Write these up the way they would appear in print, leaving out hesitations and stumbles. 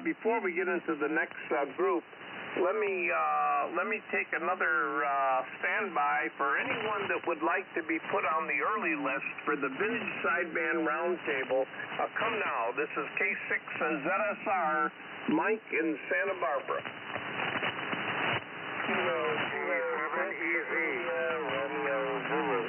before we get into the next group, let me take another standby for anyone that would like to be put on the early list for the Vintage Sideband Roundtable. Come now. This is K6 and ZSR, Mike in Santa Barbara. Kilo 27 Easy, Romeo Zulu.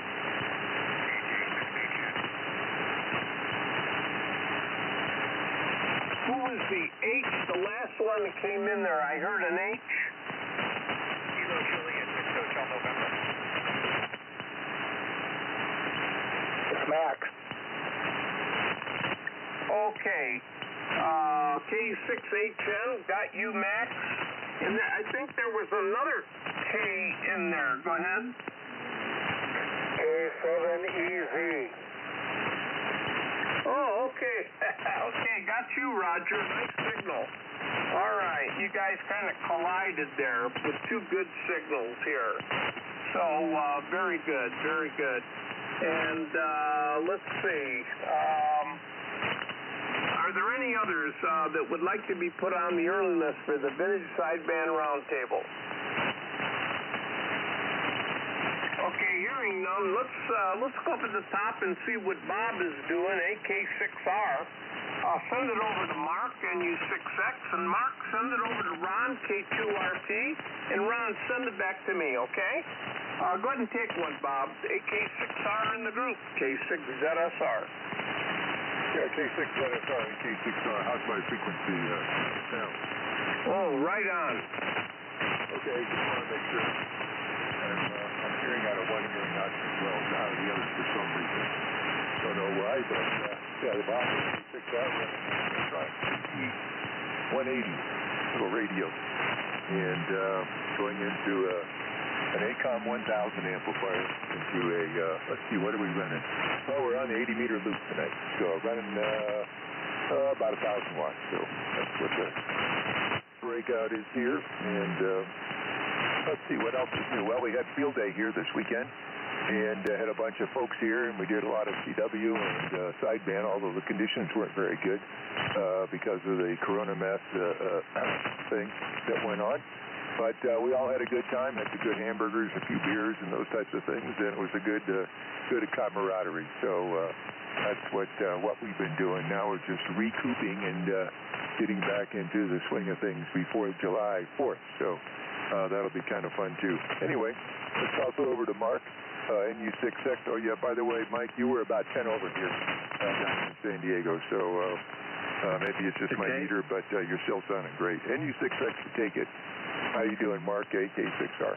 Who was the H, the last one that came in there? I heard an H. Kilo Juliet, Hotel November. It's Max. Okay. K6HN, got you, Max. And I think there was another K in there. Go ahead. K7EZ. Oh, okay. Okay, got you, Roger. Nice signal. All right, you guys kind of collided there with two good signals here. So, very good, very good. And let's see. Are there any others that would like to be put on the early list for the Vintage Sideband Roundtable? Okay, hearing none, let's go up at the top and see what Bob is doing, AK6R. Send it over to Mark, NU6X, and Mark, send it over to Ron, K2RP, and Ron, send it back to me, okay? Go ahead and take one, Bob. AK6R in the group, K6ZSR. Yeah, K6ZSR and K6R. How's my frequency sound? Oh, right on. Okay, just want to make sure. And I'm hearing out of one hearing out as well, out of the other for some reason. Don't know why, but yeah, the bottom of K6R running 180 little radio. And going into an ACOM 1000 amplifier into a, let's see, what are we running? Oh, we're on the 80-meter loop tonight. So running about 1,000 watts. So that's what the breakout is here. And let's see, what else is new? Well, we had field day here this weekend. And had a bunch of folks here, and we did a lot of CW and sideband, although the conditions weren't very good because of the corona mess thing that went on. But we all had a good time, had some good hamburgers, a few beers, and those types of things, and it was a good camaraderie. So that's what we've been doing. Now we're just recouping and getting back into the swing of things before July 4th. So that'll be kind of fun, too. Anyway, let's toss it over to Mark. NU6X. Oh, yeah, by the way, Mike, you were about 10 over here down in San Diego, so maybe it's just my meter, but you're still sounding great. NU6X, take it. How you doing, Mark, AK6R?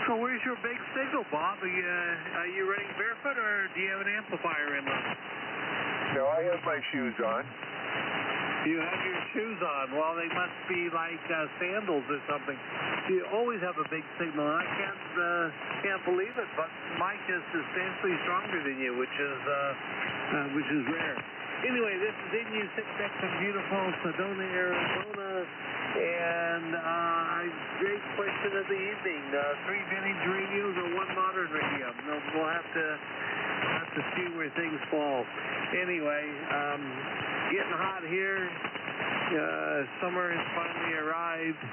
So where's your big signal, Bob? Are you running barefoot, or do you have an amplifier in there? No, I have my shoes on. You have your shoes on. Well, they must be like sandals or something. You always have a big signal, and I can't believe it, but Mike is substantially stronger than you, which is rare. Anyway, this is NU6X in beautiful Sedona, Arizona, and great question of the evening. 3 vintage radios or 1 modern radio? We'll have to see where things fall. Anyway, getting hot here. Summer has finally arrived,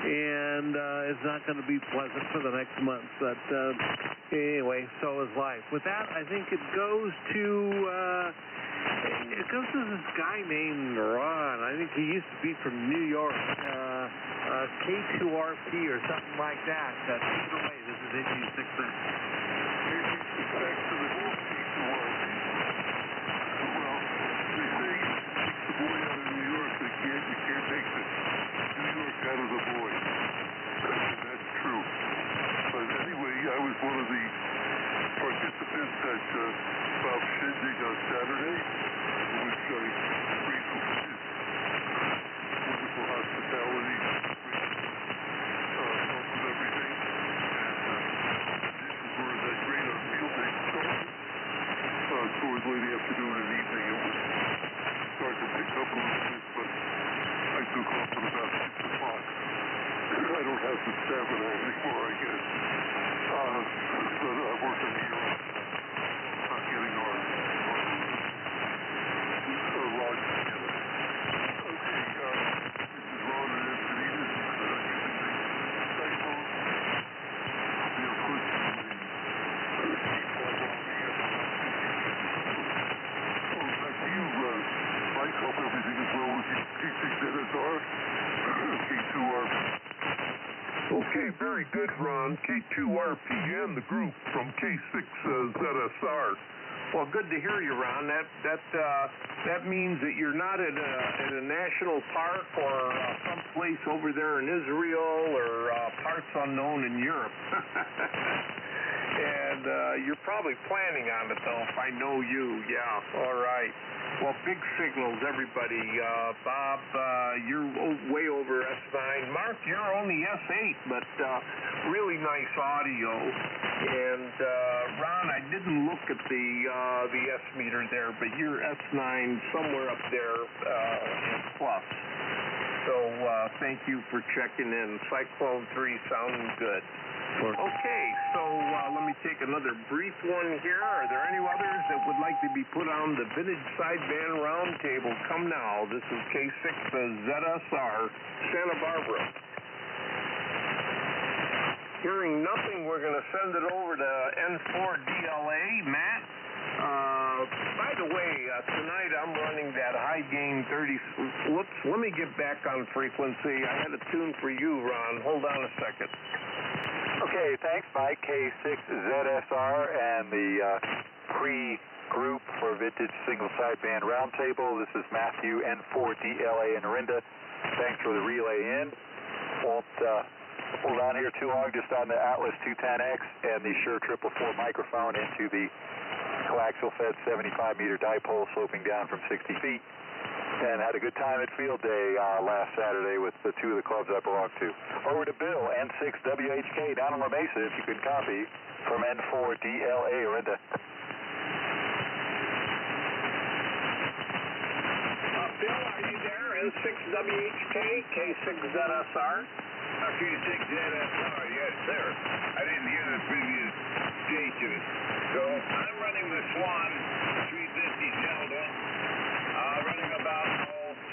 and it's not going to be pleasant for the next month. But anyway, so is life. With that, I think it goes to this guy named Ron. I think he used to be from New York, K2RP or something like that. Take it away. This is NU6X. Back to the K2RP. Well, they say take the boy out of New York. You can't take the New York out of the boy. And that's true. But anyway, I was one of the participants at Bob's shindig on Saturday, which I grateful for his wonderful hospitality, help with everything. And conditions weren't that great on field day started. Toward late afternoon and evening, it would start to pick up a little bit, but I took off at about 6 o'clock. I don't have the stamina anymore, I guess. But I worked on the year on getting our lodge together. Okay, Okay, very good, Ron. K2RPN, the group from K6ZSR. Well, good to hear you, Ron. That means that you're not at a national park or someplace over there in Israel or parts unknown in Europe. And you're probably planning on it, though, if I know you. Yeah, all right. Well, big signals, everybody. Bob, you're way over S9. Mark, you're only S8, but really nice audio. And Ron, I didn't look at the S meter there, but you're S9 somewhere up there in plus. So thank you for checking in. Cyclone 3 sounding good. Okay, so let me take another brief one here. Are there any others that would like to be put on the Vintage Sideband Roundtable? Come now. This is K6ZSR, Santa Barbara. Hearing nothing, we're going to send it over to N4DLA. Matt? By the way, tonight I'm running that high gain 30... Whoops, let me get back on frequency. I had a tune for you, Ron. Hold on a second. Okay, thanks, Mike. K6ZSR and the pre-group for Vintage Single Sideband Roundtable. This is Matthew, N4DLA in Orinda. Thanks for the relay in. Won't hold on here too long, just on the Atlas 210X and the Shure 444 microphone into the coaxial fed 75-meter dipole sloping down from 60 feet. And had a good time at field day last Saturday with the two of the clubs I belong to. Over to Bill, N6WHK down in La Mesa, if you could copy, from N4DLA, Orinda. Bill, are you there? N6WHK, K6ZSR? K6ZSR, yes, sir. I didn't hear the previous station. So I'm running the Swan 350 Zelda. Running about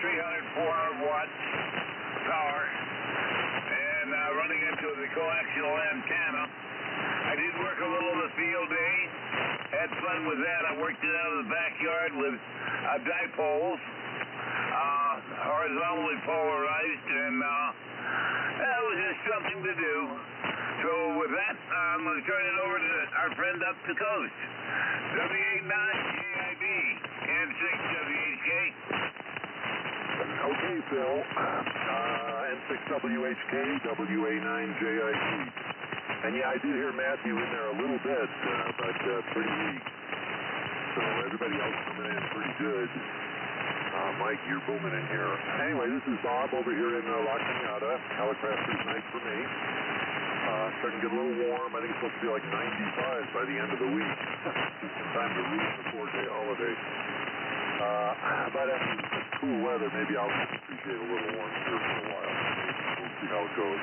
300, 400 watts power, and running into the coaxial antenna. I did work a little of the field day, had fun with that. I worked it out in the backyard with dipoles, horizontally polarized, and that was just something to do. So with that, I'm going to turn it over to our friend up the coast, W89JIB. N6WHK. Okay, Phil. N6WHK, WA9JIP. And yeah, I did hear Matthew in there a little bit, but pretty weak. So everybody else coming in pretty good. Mike, you're booming in here. Anyway, this is Bob over here in La Cañada. Helicopter's nice for me. Starting to get a little warm. I think it's supposed to be like 95 by the end of the week. Just in time to ruin the 4-day holiday. But after this cool weather, maybe I'll appreciate a little warmth here for a while. We'll see how it goes.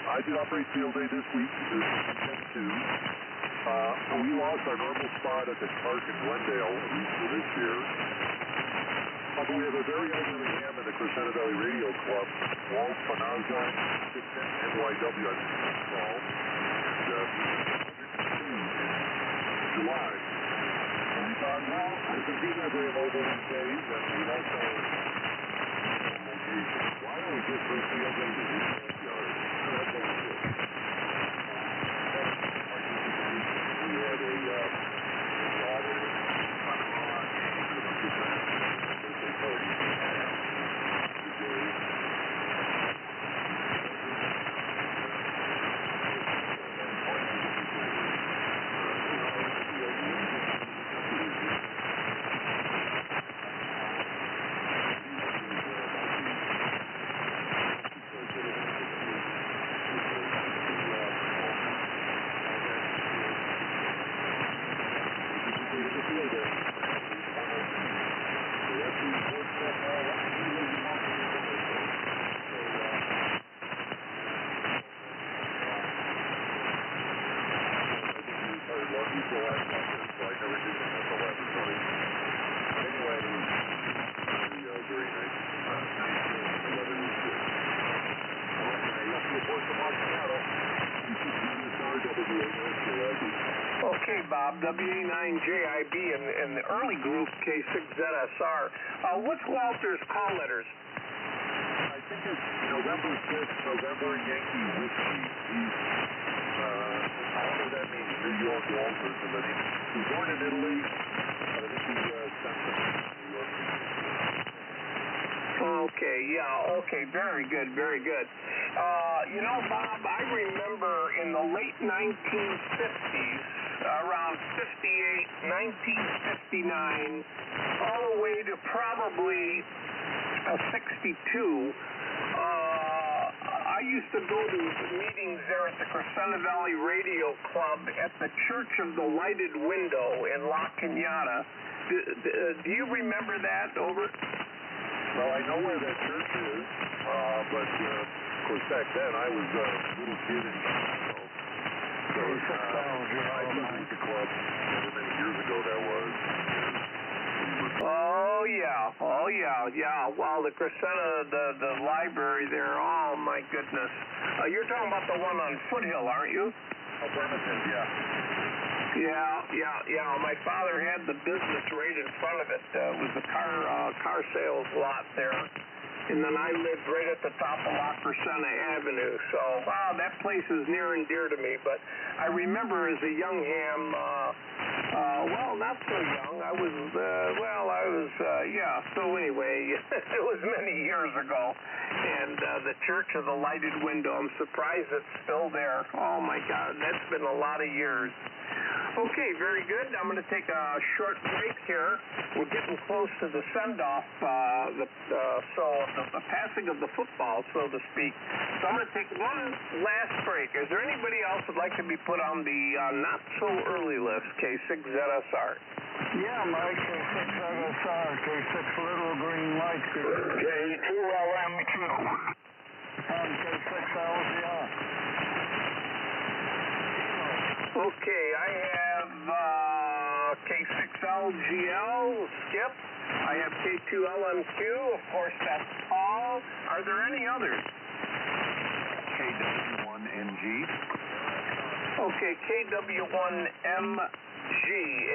I did operate field day this week. This weekend too. We lost our normal spot at the park in Glendale, at least for this year. But we have a very elderly ham in the Crescenta Valley Radio Club, Walt Panaza, 610 NYW, I think it's called. And in July. And we thought, well, this is even very mobile these days, and we also location. Why don't we get for a field day to the backyard? That's what we did. We had a water, Okay, Bob, WA9JIB and the early group K6ZSR. What's Walter's call letters? I think it's November 5th, November Yankee Whiskey. He's, I don't know what that means, New York Walters, but he's born in Italy, but I think he sent some New York. Okay, yeah, okay, very good, very good. You know, Bob, I remember in the late 1950s, around 58, 1959, all the way to probably 62, I used to go to meetings there at the Crescenta Valley Radio Club at the Church of the Lighted Window in La Cañada. Do you remember that, over? Well, I know where that church is, but of course back then I was a little kid in Chicago. So I visited the club however many years ago that was. Oh yeah. Well, the Crescenta, the library there. Oh my goodness. You're talking about the one on Foothill, aren't you? Oh, Birmingham, yeah. Yeah. My father had the business right in front of it. It was the car sales lot there. And then I lived right at the top of La Crescenta Avenue. So, wow, that place is near and dear to me. But I remember as a young ham, well, not so young. I was, so anyway, it was many years ago. And the Church of the Lighted Window, I'm surprised it's still there. Oh, my God, that's been a lot of years. Okay, very good. I'm going to take a short break here. We're getting close to the send-off, the passing of the football, so to speak. So I'm going to take one last break. Is there anybody else who would like to be put on the not-so-early list, K6ZSR? Yeah, Mike, K6ZSR, K6 Little Green Light, K2LMQ. and K6LGL. Okay, I have K6LGL, Skip. I have K2LMQ, of course, that's Paul. Are there any others? KW1NG. Okay, KW1MG.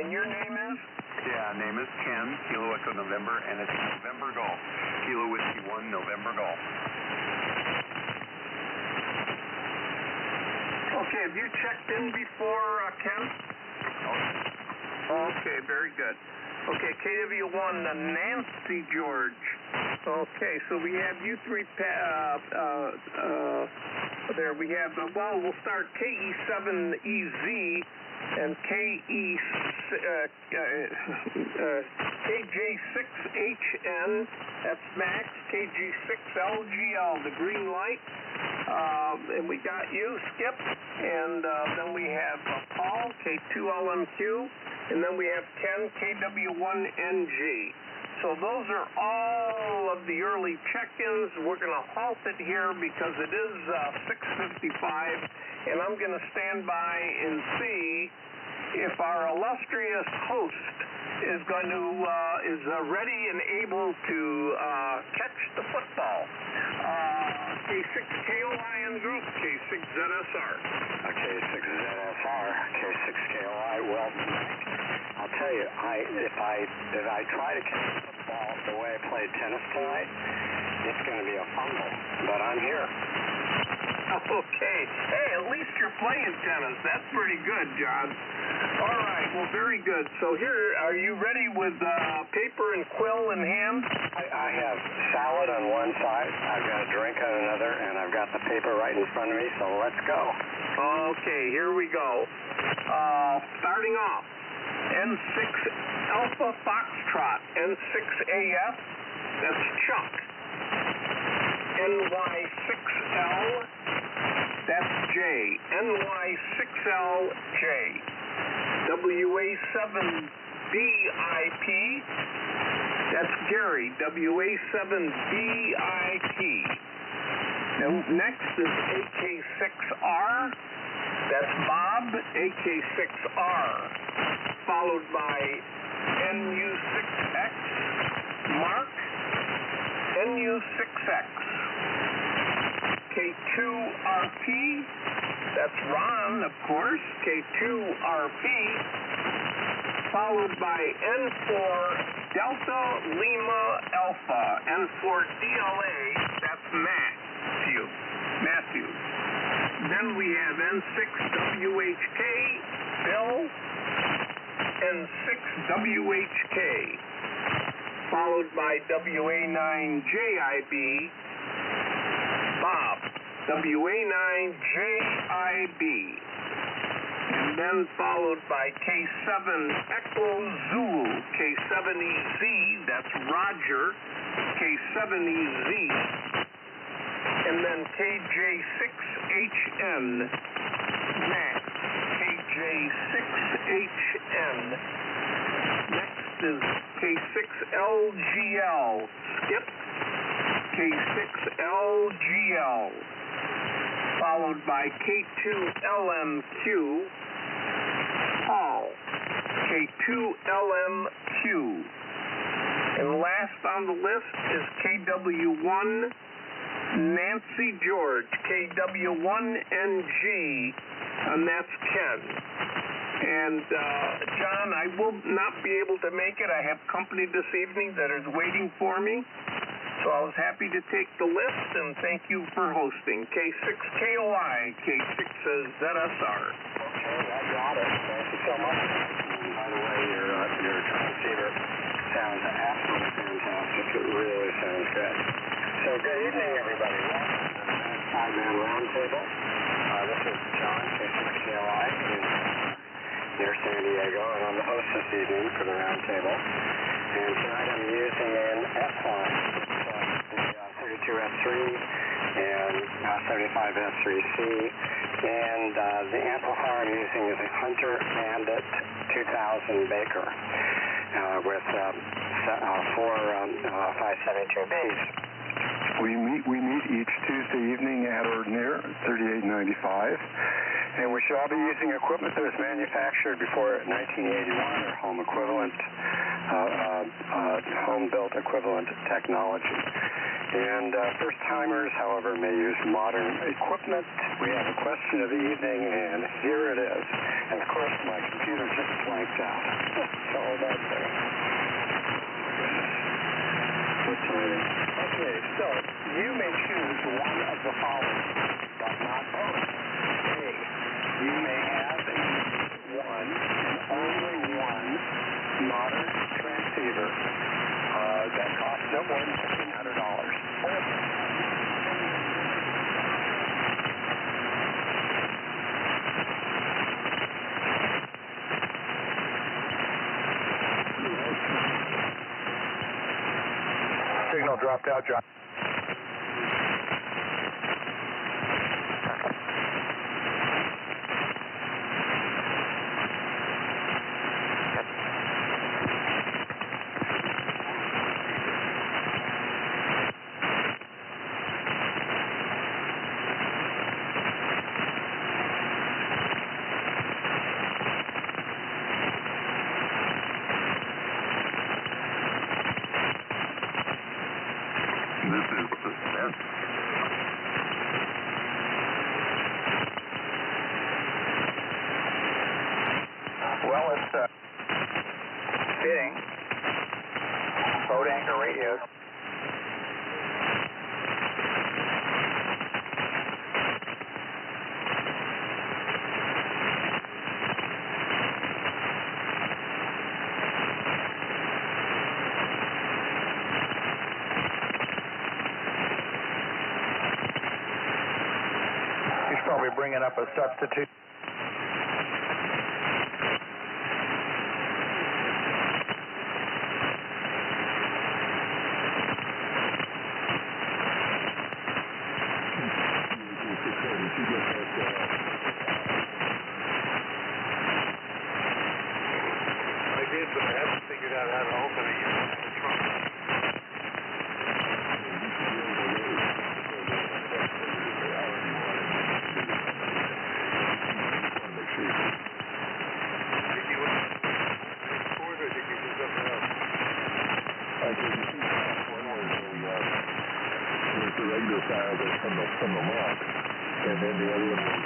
And your name is? Yeah, name is Ken, Kilo Echo November, and it's November Golf. Kilo Whiskey 1, November Golf. Okay, have you checked in before, Ken? Okay, very good. Okay, KW1, Nancy George. Okay, so we have you three, there we have, we'll start KE7EZ and KJ6HN, that's Max, KG6LGL, the green light. And we got you, Skip, and then we have Paul, K2LMQ, and then we have Ken, KW1NG. So those are all of the early check-ins. We're going to halt it here because it is 6:55, and I'm going to stand by and see if our illustrious host is going to is ready and able to catch the football. K6KOI Group, K6ZSR. K6ZSR, K6KOI. Well, I'll tell you, if I try to catch the football the way I played tennis tonight, it's going to be a fumble. But I'm here. Okay. Hey, at least you're playing tennis. That's pretty good, John. All right. Well, very good. So here, are you ready with paper and quill in hand? I have salad on one side, I've got a drink on another, and I've got the paper right in front of me, so let's go. Okay, here we go. Starting off, N6 Alpha Foxtrot, N6AF, that's Chuck. NY6L, that's Jay. NY6LJ. WA7BIP, that's Gary. WA7BIP. Now, next is AK6R, that's Bob. AK6R. Followed by NU6X, Mark. NU6X. K2RP, that's Ron, of course, K2RP, followed by N4 Delta Lima Alpha, N4DLA, that's Matthew. Then we have N6WHK, Bill, N6WHK, followed by WA9JIB, Bob, WA9JIB, and then followed by K7 Echo Zulu, K7EZ, that's Roger, K7EZ, and then KJ6HN, Max, KJ6HN. Next is K6LGL, Skip, K6LGL, followed by K2LMQ, Paul, K2LMQ. And last on the list is KW1 Nancy George, KW1NG, and that's Ken. And John, I will not be able to make it. I have company this evening that is waiting for me. So I was happy to take the list, and thank you for hosting. K6KOI, K6ZSR. Okay, I got it. Thank you so much. By the way, your transceiver sounds absolutely fantastic. It really sounds good. So good evening, everybody. Welcome to the Sideband Round Table. This is John, K6KOI, near San Diego, and I'm the host this evening for the Round Table. And tonight I'm using an S-line. The 32F3 and 75F3C, and the amplifier I'm using is a Hunter Bandit 2000 Baker with 4 572Bs. We meet each Tuesday evening at or near 3895. And we should all be using equipment that was manufactured before 1981 or home equivalent, home-built equivalent technology. And first-timers, however, may use modern equipment. We have a question of the evening, and here it is. And, of course, my computer just blanked out. So hold on a second. Good timing. Okay, so you may choose one of the following, but not both. A, you may have one and only one modern transceiver that costs no more than $1,500. Signal dropped out, John. Well, it's fitting. Boat anchor radios. He's probably bringing up a substitute. But I haven't figured out how to open it yet. The regular file that's from the log, and then the other one was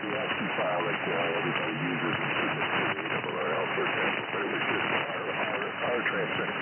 the ASCII file that everybody uses in ARRL, for example, but it was just our transmitter.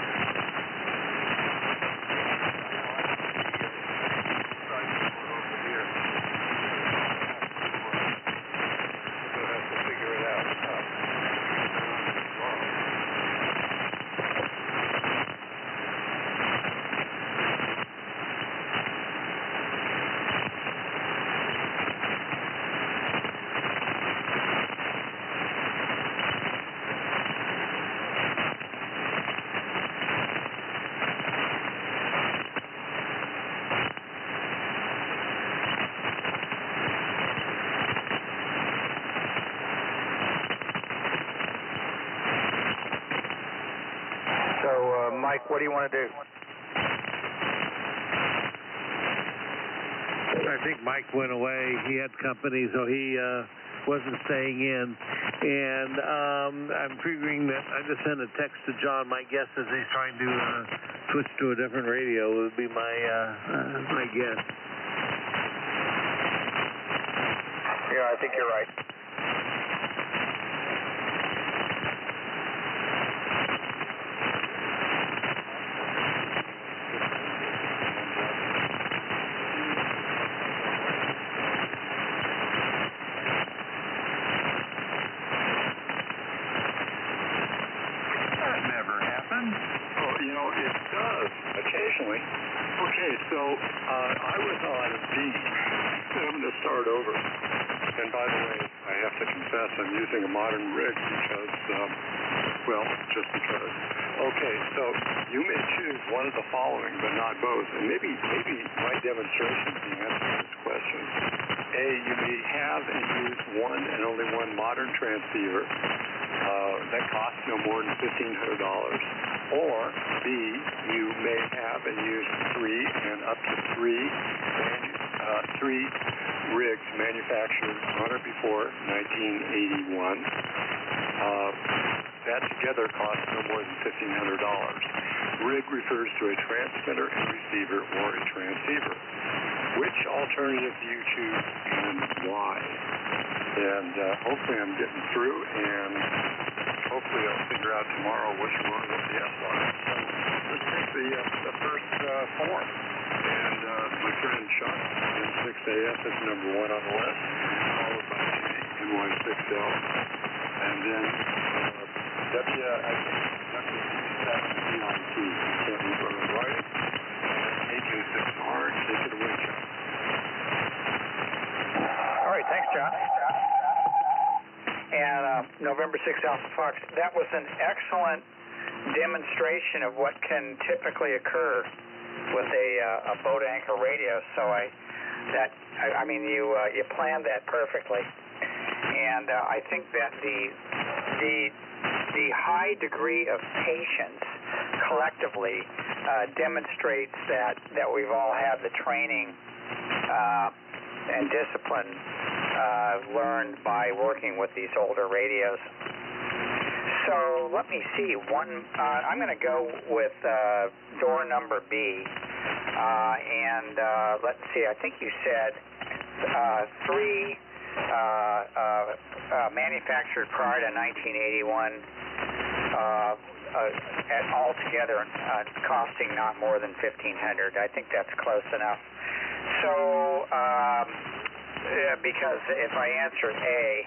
What do you want to do? I think Mike went away. He had company, so he wasn't staying in. And I'm figuring that I just sent a text to John. My guess is he's trying to switch to a different radio. Would be my guess. Yeah, I think you're right. Occasionally. Okay, so I was on B. I'm going to start over. And by the way, I have to confess I'm using a modern rig because, just because. Okay, so you may choose one of the following, but not both. And maybe my demonstration is the answer to this question. A, you may have and use one and only one modern transceiver that costs no more than $1,500. Or B, you may have and use three and up to three rigs manufactured on or before 1981. That together costs no more than $1,500. Rig refers to a transmitter and receiver or a transceiver. Which alternative do you choose and why? And hopefully I'm getting through, and hopefully I'll figure out tomorrow which one will be yes on. So let's take the first form. And my friend Chuck, N6AF is number one on the list, followed by NY6L. And then WT7CIT. Can't read what I'm writing. AK6R. Take it away, Chuck. All right, thanks, John. And November 6 Alpha Fox, that was an excellent demonstration of what can typically occur with a boat anchor radio. So you planned that perfectly, and I think that the high degree of patience collectively demonstrates that we've all had the training and discipline learned by working with these older radios. So let me see. I'm going to go with door number B. And let's see. I think you said three manufactured prior to 1981, altogether costing not more than $1,500. I think that's close enough. So, because if I answered A,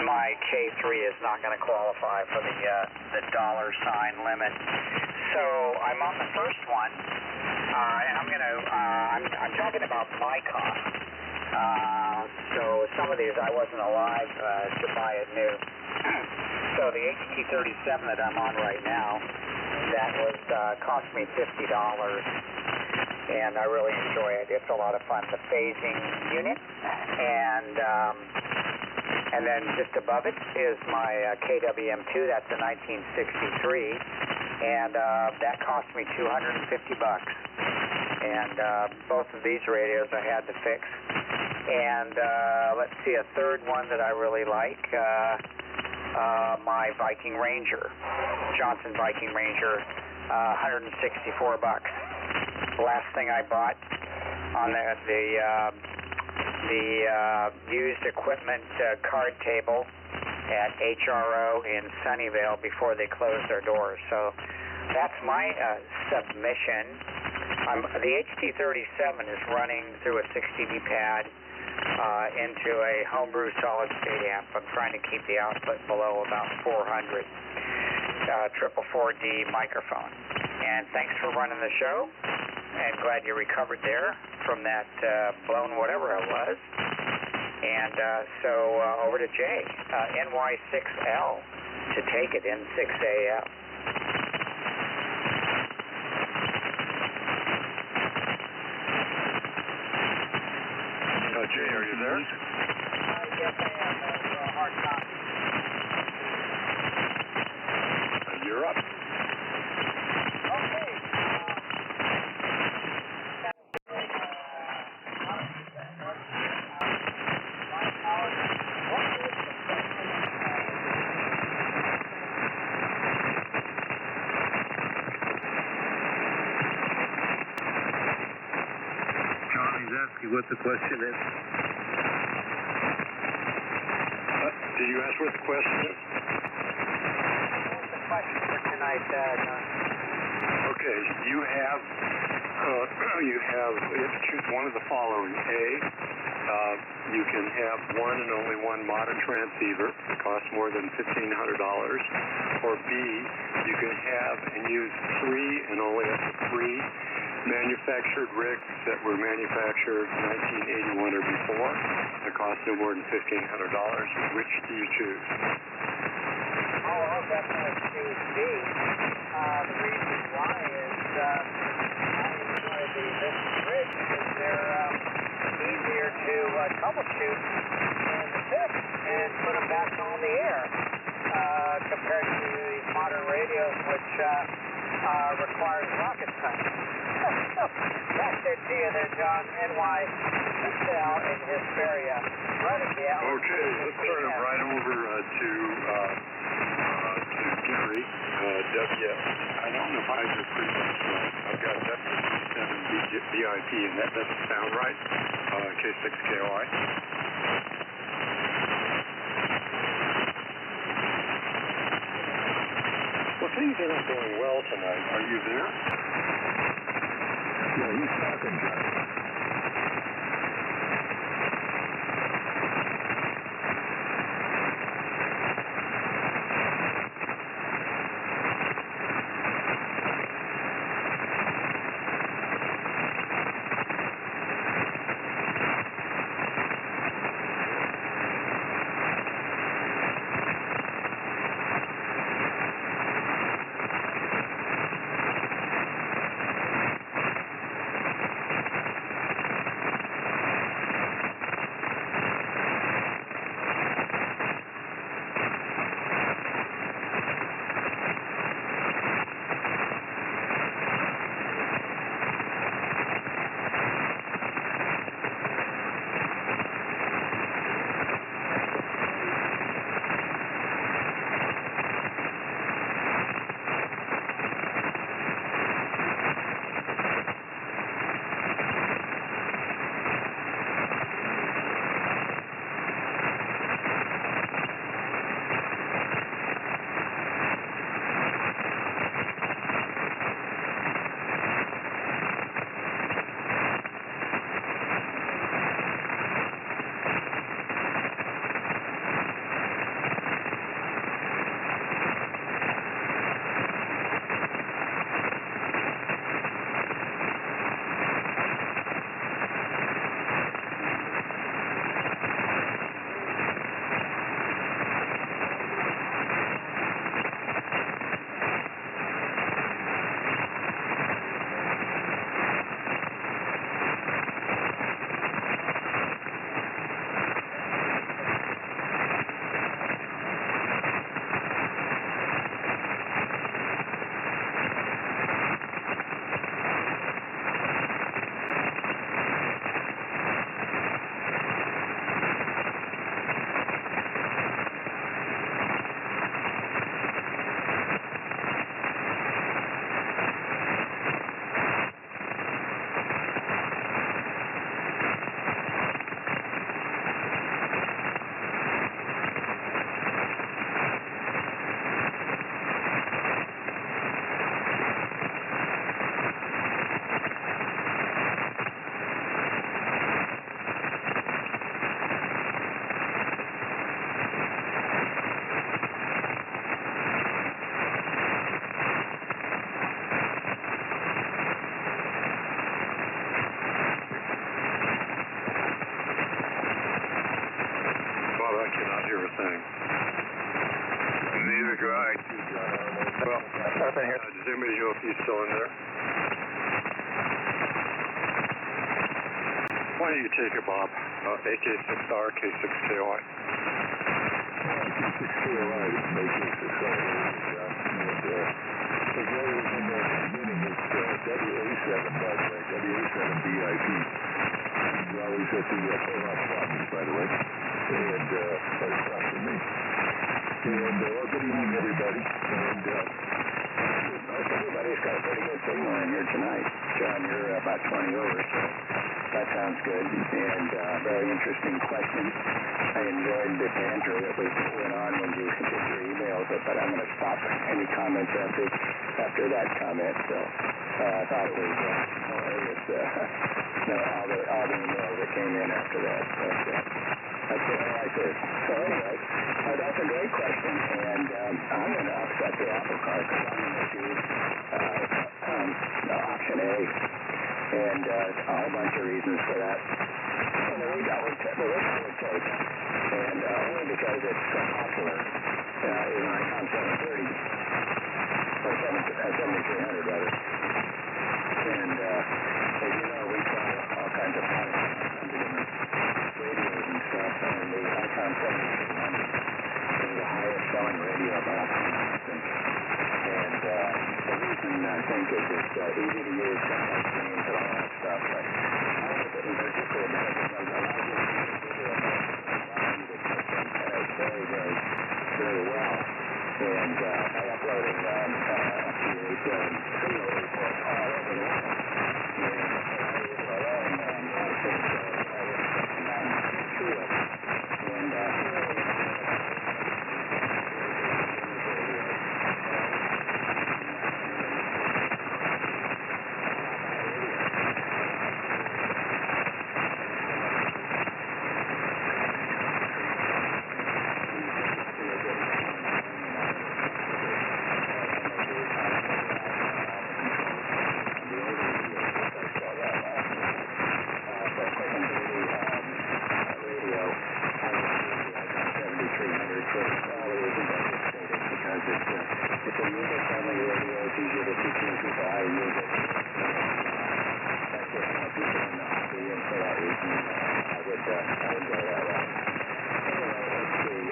my K3 is not going to qualify for the dollar sign limit. So I'm on the first one, and I'm talking about my cost. So some of these I wasn't alive to buy it new. So the HT37 that I'm on right now, that was cost me $50. And I really enjoy it. It's a lot of fun. The phasing unit, and then just above it is my KWM2. That's a 1963, and that cost me $250. And both of these radios I had to fix. And let's see, a third one that I really like, my Viking Ranger, Johnson Viking Ranger, $164. The last thing I bought on the used equipment card table at HRO in Sunnyvale before they closed their doors. So that's my submission. The HT37 is running through a 6 dB pad into a homebrew solid-state amp. I'm trying to keep the output below about 400. 444D microphone. And thanks for running the show. And glad you recovered there from that blown whatever it was. And so over to Jay, NY6L to take it, N6AF. Jay, are you there? Yes, I am. Hard copy. You're up. Okay. asking what the question is. Did you ask what the question is? What's the question for tonight, John? Okay, you have you have to choose one of the following. A, you can have one and only one modern transceiver that costs more than $1,500. Or B, you can have and use three and only up to three manufactured rigs that were manufactured in 1981 or before that cost no more than $1,500. Which do you choose? Oh, I'll definitely choose B. The reason why is I enjoy the vintage rigs because they're easier to troubleshoot in the pit and put them back on the air compared to these modern radios which requires rocket science. Back there to you there, John. NY Michelle in Hesperia. Right at the hour. Okay, let's turn it right over to Gary. I don't know how your frequency is. I've got W7 BIP, and that doesn't sound right. K6KOI. Well, things are not going well tonight. Are you there? Yeah, he's talking, John. Neither do I. Well, nothing here. Does anybody know if he's still in there? Why don't you take it, Bob? AK6R, K6KOI. K6KOI is AK6R. The guy was in there at the beginning. It's WA7, by the way. WA7 BIP. He's always at the pull-off problems, by the way. And right across from me. And well, good evening, everybody. And everybody's got a pretty good signal in here tonight. John, you're about 20 over, so That sounds good, and very interesting question. I enjoyed the banter that went on when you did your emails, but I'm going to stop any comments after that comment. So I thought it was hilarious, all the emails that came in after that. But that's what I like it. So anyway, that's a great question, and I'm going to upset the apple cart because I'm going to do option A, and a whole bunch of reasons for that. And the which I would take, and only because it's so popular, is an Icon 730, or 7300 rather. And as you know, we sell all kinds of products, different radios and stuff, and the Icon 7300 is the highest selling radio of all time, I think. And the reason I think is it's easy to use, got screens and all that stuff, but I like it in particular because it allows you to do video very, very, very well. And by uploading up-to-date video reports all over the world, and I use it alone, I think I was to it. And it's a user-friendly radio. It's easier to teach people how to use it. That's what I people in the hobby, and for that reason, I would go that route. Anyway, let's see.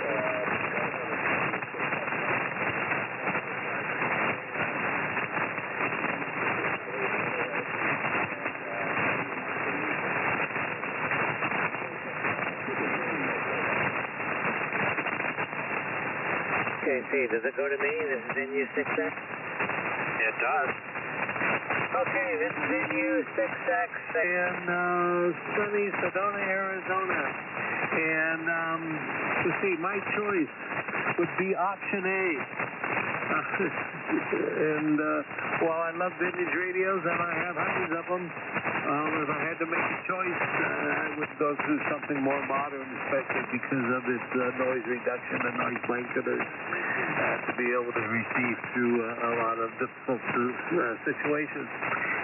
KC, does it go to me? This is NU6X? It does. Okay, this is NU6X in sunny Sedona, Arizona. And let's see, my choice would be option A. And while I love vintage radios and I have hundreds of them, if I had to make a choice, I would go through something more modern, especially because of its noise reduction and noise blanketers, to be able to receive through a lot of difficult situations.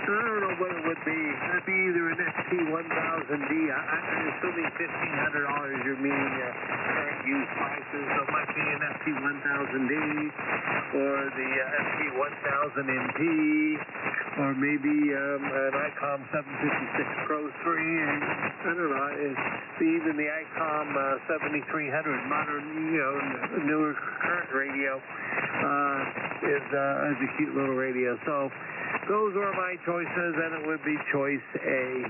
I don't know what it would be. It'd be either an ST1000D. I'm assuming $1,500 you're meaning current used prices, so it might be an ST1000D or the ST1000MP or maybe an ICOM 756 Pro 3. And I don't know. Even the ICOM 7300 modern, newer current radio is a cute little radio. So those are my choices, and it would be choice A.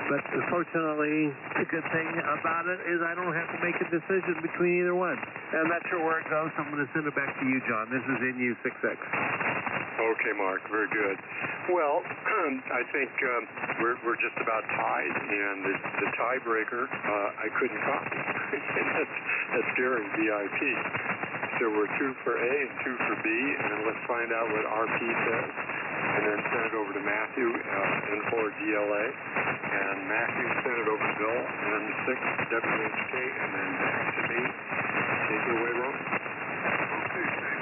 But fortunately, the good thing about it is I don't have to make a decision between either one. And that's your word goes. I'm going to send it back to you, John. This is NU6X. Okay, Mark. Very good. Well, I think we're just about tied, and the tiebreaker I couldn't copy. That's Gary, VIP. So we're 2 for A and 2 for B, and let's find out what RP says, and then send it over to Matthew, N4 DLA, and Matthew send it over to Bill, N6 WHK, and then back to me. Take it away, Ron. Okay, thanks.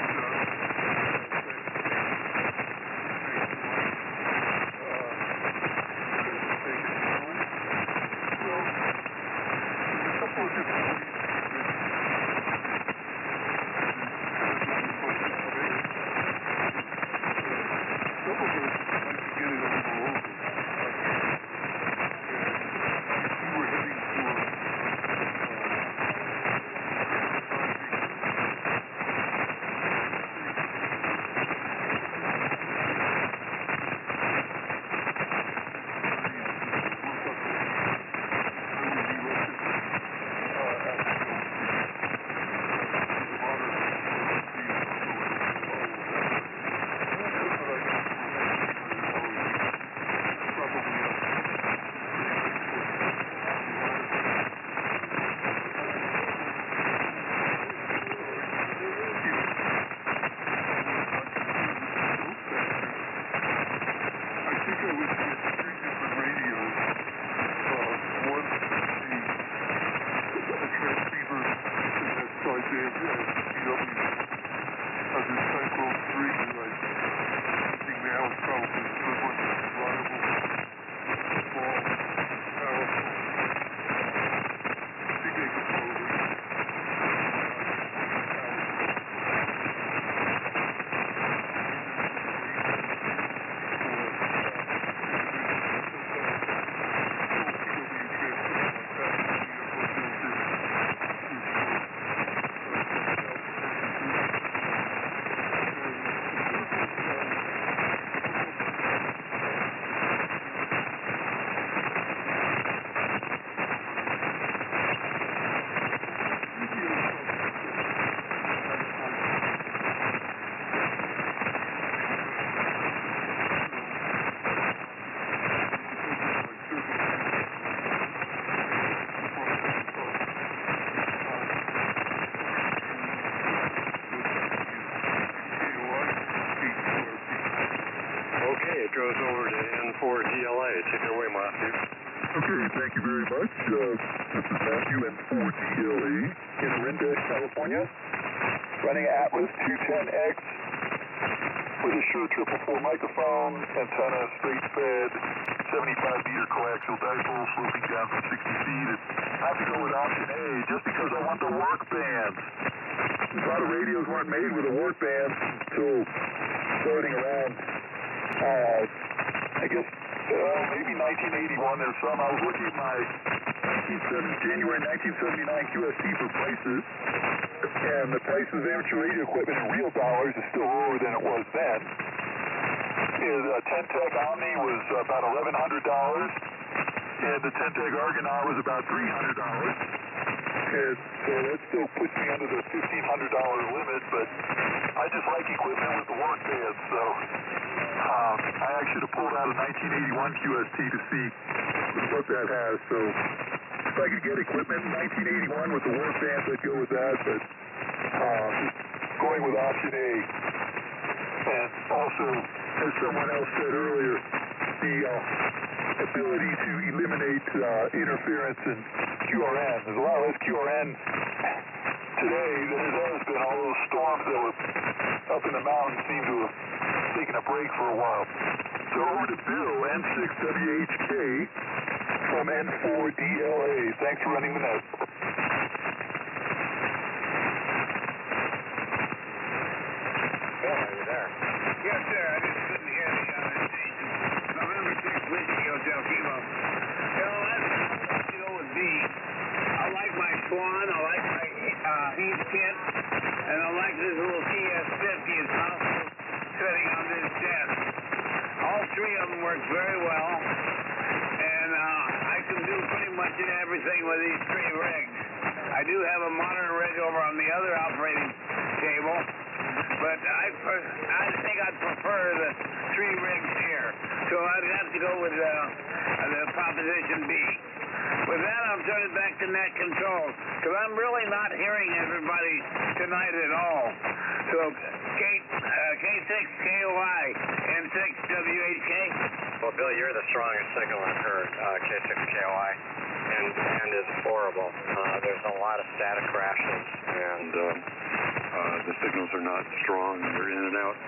over to N4DLA. Take it away, Matthew. Okay, thank you very much. This is Matthew N4DLA in Orinda, California, running Atlas 210X with a Shure 444 microphone, antenna, straight fed, 75-meter coaxial dipole sloping down from 60 feet. I have to go with option A just because I want the work bands. A lot of radios weren't made with a work band until starting around, I guess, maybe 1981. There's some. I was looking at my January 1979 QST for prices, and the price of amateur radio equipment in real dollars is still lower than it was then. The 10-Tech Omni was about $1,100, and the 10-Tech Argonaut was about $300. And so that still puts me under the $1,500 limit, but I just like equipment with the work band, so I actually have pulled out a 1981 QST to see what that has. So if I could get equipment in 1981 with the work band, I'd go with that, but going with option A. And also, as someone else said earlier, the ability to eliminate interference in QRN. There's a lot less QRN today than there has been. All those storms that were up in the mountains seem to have taken a break for a while. So over to Bill, N6WHK from N4DLA. Thanks for running the net. Bill, are you there? Yes, sir. I just couldn't hear the other station. November 6th, Whiskey Hotel Kilo. Let's go with B. I like my Swan. I like my Heath kit. And I like this little TS50. It's also sitting on this desk. All three of them work very well. And I can do pretty much everything with these three rigs. I do have a modern rig over on the other operating table. But I think I'd prefer the three rigs here. So I'd have to go with the proposition B. With that, I'll turn it back to net control, because I'm really not hearing everybody tonight at all. So K6KOI, N6WHK. Well, Bill, you're the strongest signal I've heard, K6KOI, and it's horrible. There's a lot of static crashes, and the signals are not strong, and they're in and out.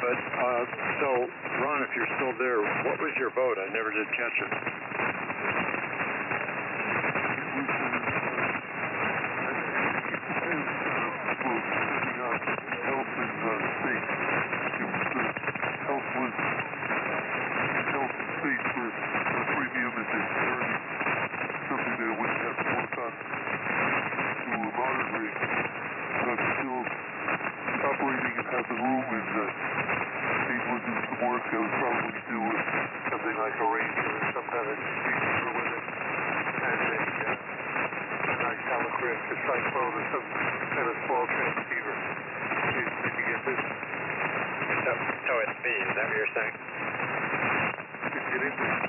But, so, Ron, if you're still there, what was your vote? I never did catch it. So it's B, is that what you're saying?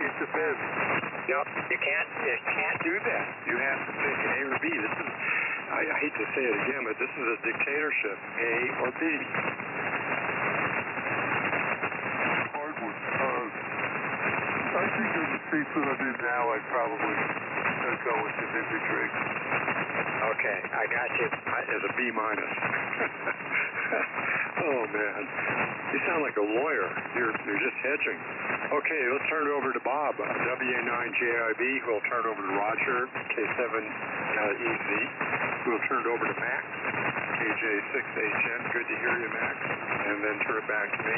It's a bed. No, you can't do that. You have to pick A or B. This is, I hate to say it again, but this is a dictatorship, A or B. Hard one. I think in the states that I'm in now, I'd probably go with the vintage rig. Okay, I got you. As a B minus. Oh, man. You sound like a lawyer. You're just hedging. Okay, let's turn it over to Bob, WA9JIB, who will turn it over to Roger, K7EZ, who will turn it over to Max, KJ6HN. Good to hear you, Max. And then turn it back to me.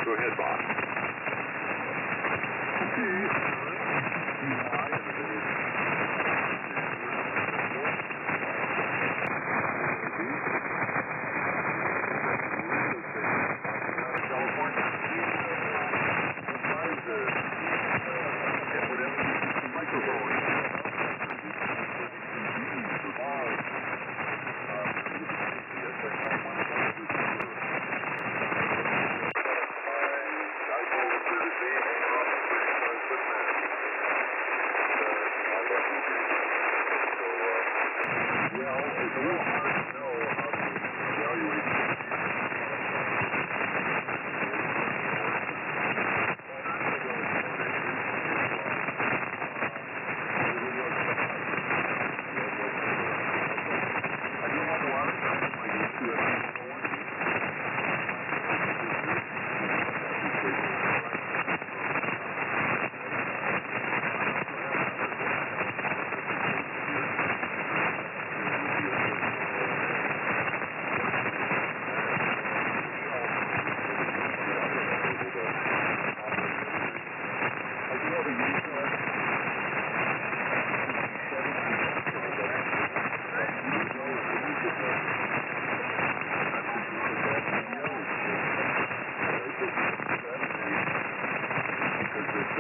Go ahead, Bob.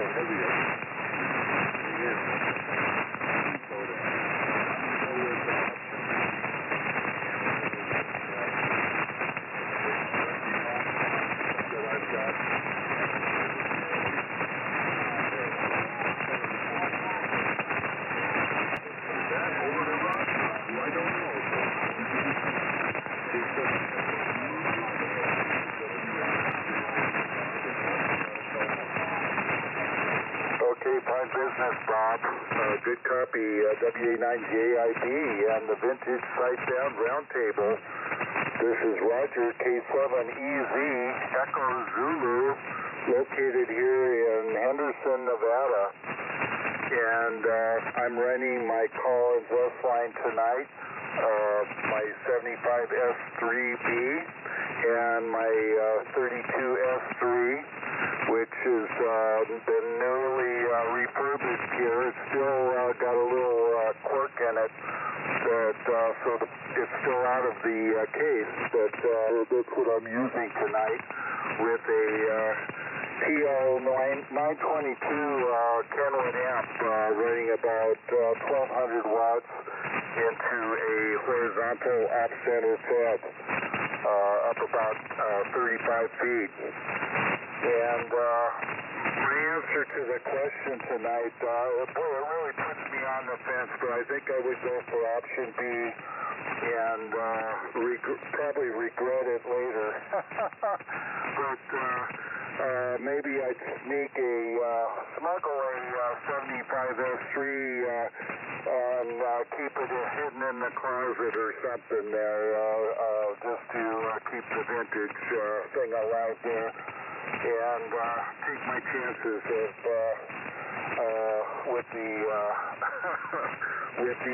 so heavy. It is. Okay, fine business, Bob. Good copy, WA9JIB and the Vintage Sightbound Round Table. This is Roger, K7EZ, Echo Zulu, located here in Henderson, Nevada. And I'm running my Collins S line tonight, my 75S3B and my 32S3, which has been newly refurbished here. It's still got a little quirk in it, but it's still out of the case. But that's what I'm using tonight with a TL922 10-watt amp running about 1,200 watts into a horizontal off-center fed up about 35 feet. And my answer to the question tonight, boy, it really puts me on the fence, but I think I would go for option B and probably regret it later. But maybe I'd smuggle a 75S3 and keep it hidden in the closet or something there, just to keep the vintage thing alive there. And take my chances with the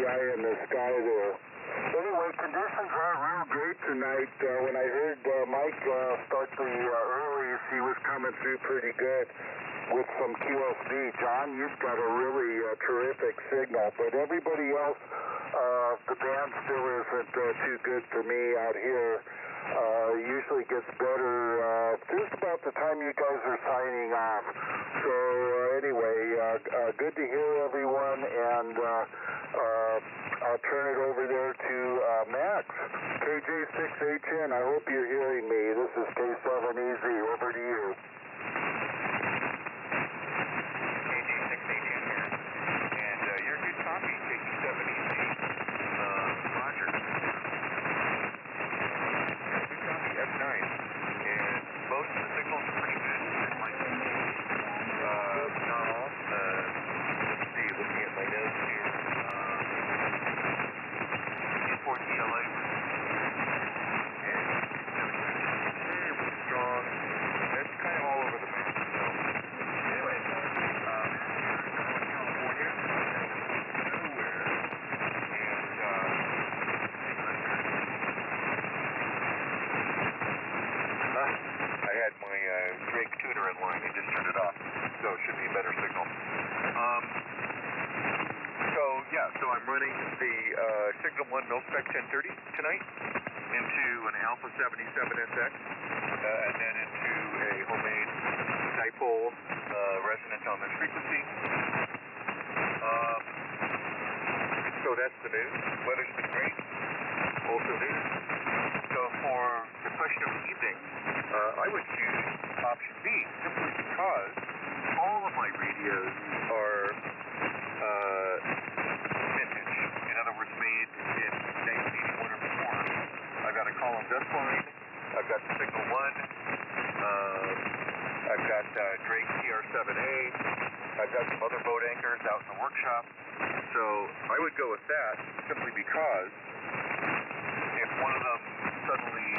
eye in the sky there. Anyway, conditions aren't real great tonight. When I heard Mike start the earlies, he was coming through pretty good with some QSB. John, you've got a really terrific signal, but everybody else, the band still isn't too good for me out here. Usually gets better just about the time you guys are signing off. So anyway, good to hear everyone, and I'll turn it over there to Max, KJ6HN. I hope you're hearing me. This is K7EZ. Over to you. KJ6HN here, and you're a good copy, KJ7EZ. Roger. F9, and most of the signals are pretty good. Not all. Let's see, looking at my notes here. 14 LA. Very strong. That's kind of all over the map. So, anyway, California, nowhere, and I had my Drake tuner in line. He just turned it off, so it should be a better signal. So I'm running the Signal 1 Milkspec 1030 tonight into an Alpha 77SX, and then into a homemade dipole resonant on this frequency. So that's the news. Weather's been great. Also news. So for the question of the evening, I would choose option B, simply because all of my radios are vintage. In other words, made in 1981 or before. I've got a Collins S line. I've got the Signal 1. I've got Drake TR7A. I've got some other boat anchors out in the workshop. So I would go with that simply because if one of them suddenly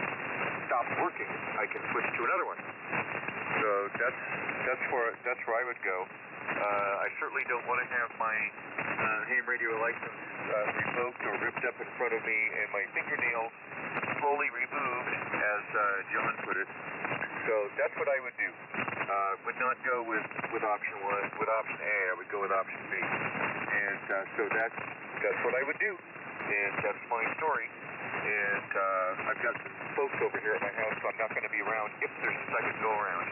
stops working, I can switch to another one. So that's where I would go. I certainly don't want to have my ham radio license revoked or ripped up in front of me and my fingernails slowly removed, as John put it. So that's what I would do. Would not go with option one. With option A, I would go with option B. And so that's what I would do. And that's my story. And I've got some folks over here at my house, so I'm not going to be around if there's a second go around.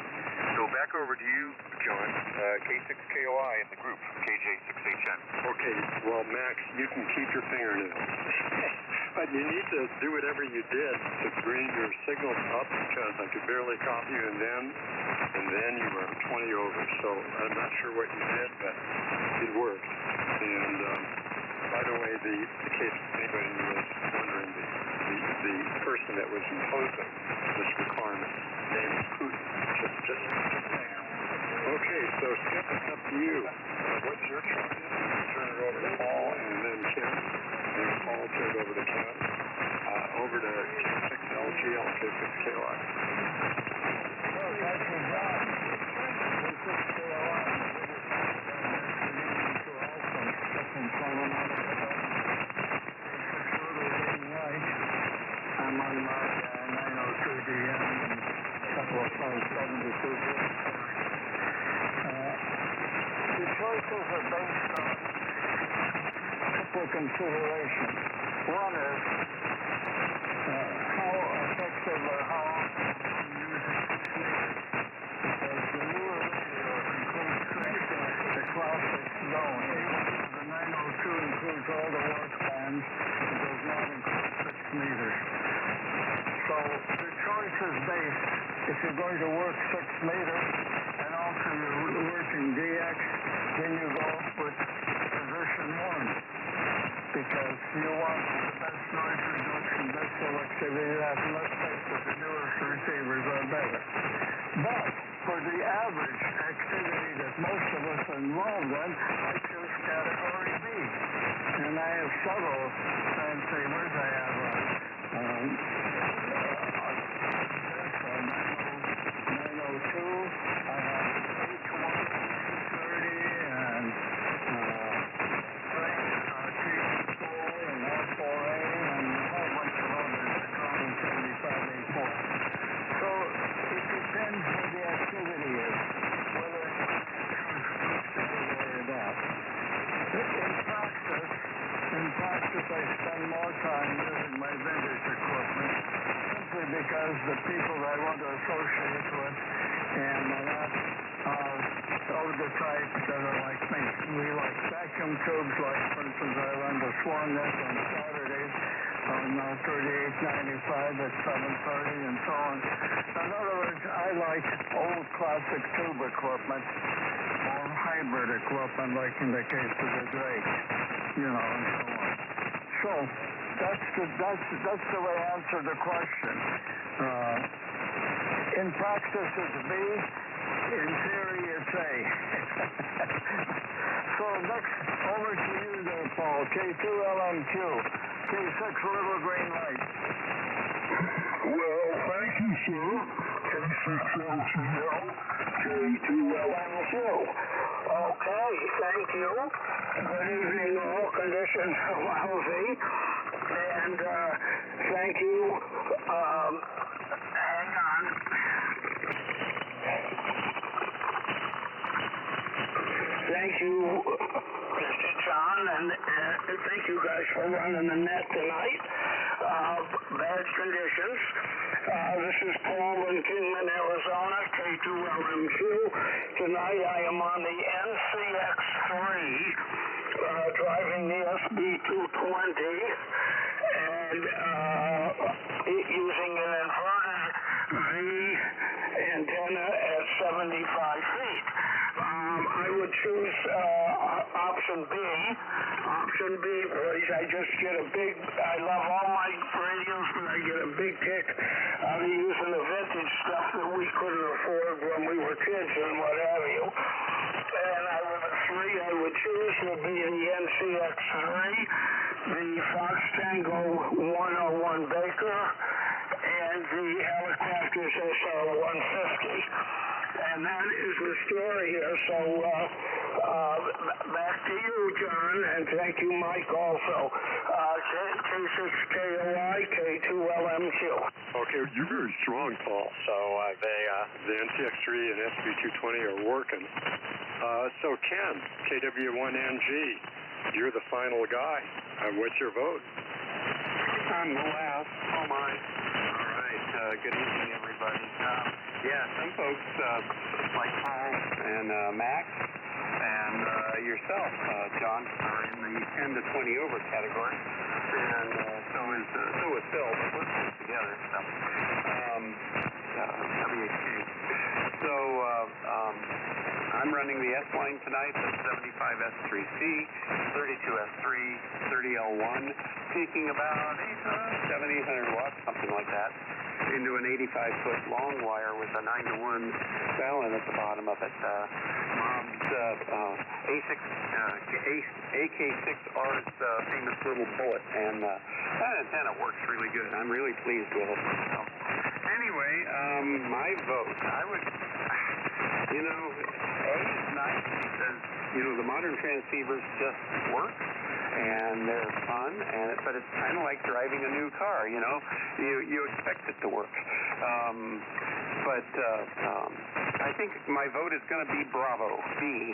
So back over to you, John. K6KOI in the group, KJ6HN. Okay, well, Max, you can keep your fingernails. But you need to do whatever you did to bring your signal up, because I could barely copy you, and then you were 20 over. So I'm not sure what you did, but it worked. And by the way, in case anybody was wondering, the person that was imposing this requirement, name is Putin. Just okay, so Skip, it's up to you. What's your choice? Turn it over to Paul and then Ken. And Paul turn it over to Ken. Over to K6LG on K6KOI. Well, thank you, John. K6KOI. I'm on my 902 DM and a couple of 572. The choices are based on a couple of considerations. One is how effective or how often you use it. Because the newer radios include the classic zone. The 902 includes all the work bands. It does not include 6 meters. So the choice is based, if you're going to work 6 meters and also you're working DX, then you go with position 1, because you want the best noise reduction, best selectivity. And let's face it, the newest receivers are better. But for the average activity that most of us are involved in, I choose category B. And I have several transceivers. I have 902, I have H130 and T4 and R4A and a whole bunch of others that come in 75A4. So it depends what the activity is, whether you choose which category of that. In practice, I spend more time using my vintage equipment simply because the people that I want to associate with and not of the type that are like me. We like vacuum tubes, like, for instance, I run the Swan Net on Saturdays on 3895 at 7:30 and so on. In other words, I like old classic tube equipment or hybrid equipment, like in the case of the Drake, and so on. So that's the way I answer the question. In practice, it's B. In theory, it's A. So next, over to you there, Paul. K2LMQ. K6 little green light. Well, thank you, sir. K6LTL, K2LMQ. Okay, thank you. Good evening, all. Conditions are lousy. And thank you. Hang on. Thank you, Mr. John, and thank you guys for running the net tonight. Bad conditions. This is Paul in Kingman, Arizona, K2LMQ. Tonight I am on the NCX3, driving the SB220, and using an inverted V antenna at 75 feet. I would choose option B. Option B, please. I just get I love all my radios, but I get a big kick out of using the vintage stuff that we couldn't afford when we were kids and what have you. And the 3 I would choose would be the NCX3, the Fox Tango 101 Baker, and the Helicopters SR150. And that is the story here. So back to you, John, and thank you, Mike, also. K6KOI, K2LMQ. Okay, you're very strong, Paul. So the NCX3 and SB220 are working. So Ken, KW1NG, you're the final guy. What's your vote? I'm the last. Oh, my. All right. Good evening, everybody. Yeah, some folks like Paul and Max and yourself, John, are in the 10 to 20 over category, and so is Phil. We're close together. So WHK. So I'm running the S line tonight. The 75 S3C, 32 S3, 30 L1, taking about 700 watts, something like that, into an 85-foot long wire with a 9-to-1 balun at the bottom of it. Mom's AK6R's famous little bullet, and that antenna works really good. I'm really pleased with it. So, anyway, my vote, I would, A is nice because, the modern transceivers just work, and they're fun, but it's kind of like driving a new car, you expect it to work. I think my vote is going to be Bravo, B.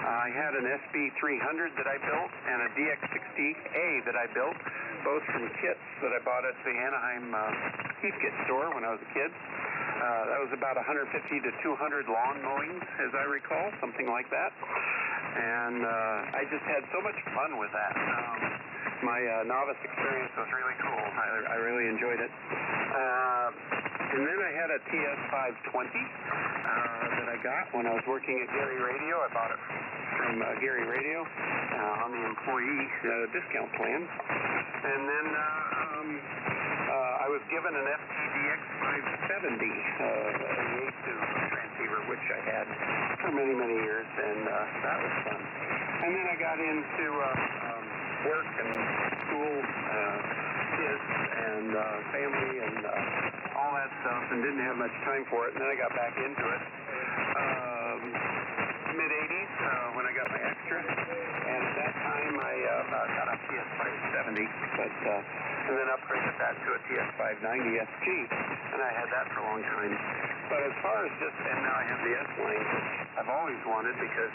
I had an SB 300 that I built and a DX60A that I built, both from kits that I bought at the Anaheim Heath Kit store when I was a kid. That was about 150 to 200 lawn mowings, as I recall, something like that. And I just had so much fun with that. My novice experience was really cool. I really enjoyed it. And then I had a TS520 that I got when I was working at Gary Radio. I bought it from Gary Radio on the employee discount plan. And then I was given an FTDX 570 A2 transceiver, which I had for many, many years, and that was fun. And then I got into work and school, kids and family and all that stuff, and didn't have much time for it. And then I got back into it mid-'80s when I got my extra, and at that time I got a TS570, and then upgraded that to a TS590 SG, and I had that for a long time. But as far as and now I have the S line, which I've always wanted because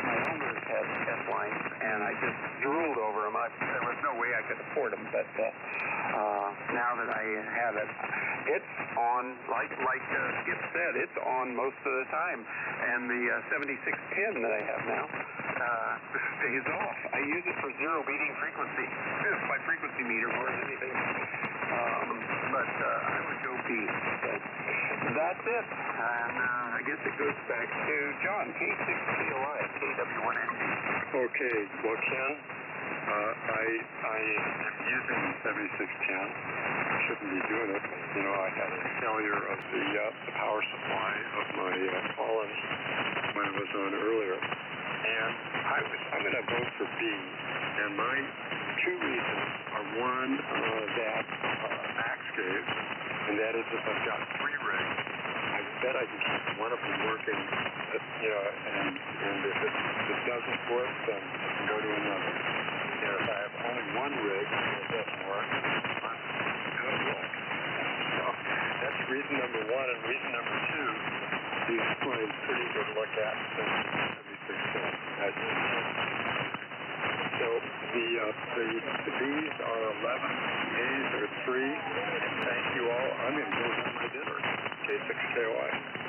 my owners had S lines, and I just drooled over them. There was no way I could afford them, but now that I have it, it's on, like Skip said, it's on most of the time, and the 7610 that I have now stays off. I use it for zero beating frequency. It's my frequency meter more than anything. But I would go B. But that's it. And I guess it goes back to John, K6COI, KW1NG. Okay, well, Ken, I am using 7610. I shouldn't be doing it. I had a failure of the power supply of my Collins when it was on earlier. And I'm going to vote for B. And my two reasons are, one, that Max gave, and that is if I've got 3 rigs, I bet I can keep one of them working, and if it doesn't work, then I can go to another. And if I have only 1 rig and it doesn't work, I'm out of luck. So that's reason number 1, and reason number 2, the airplane's pretty good to look at since 7610. So the B's are 11, the A's are 3, and thank you all. I'm going to go have my dinner. K6KOI.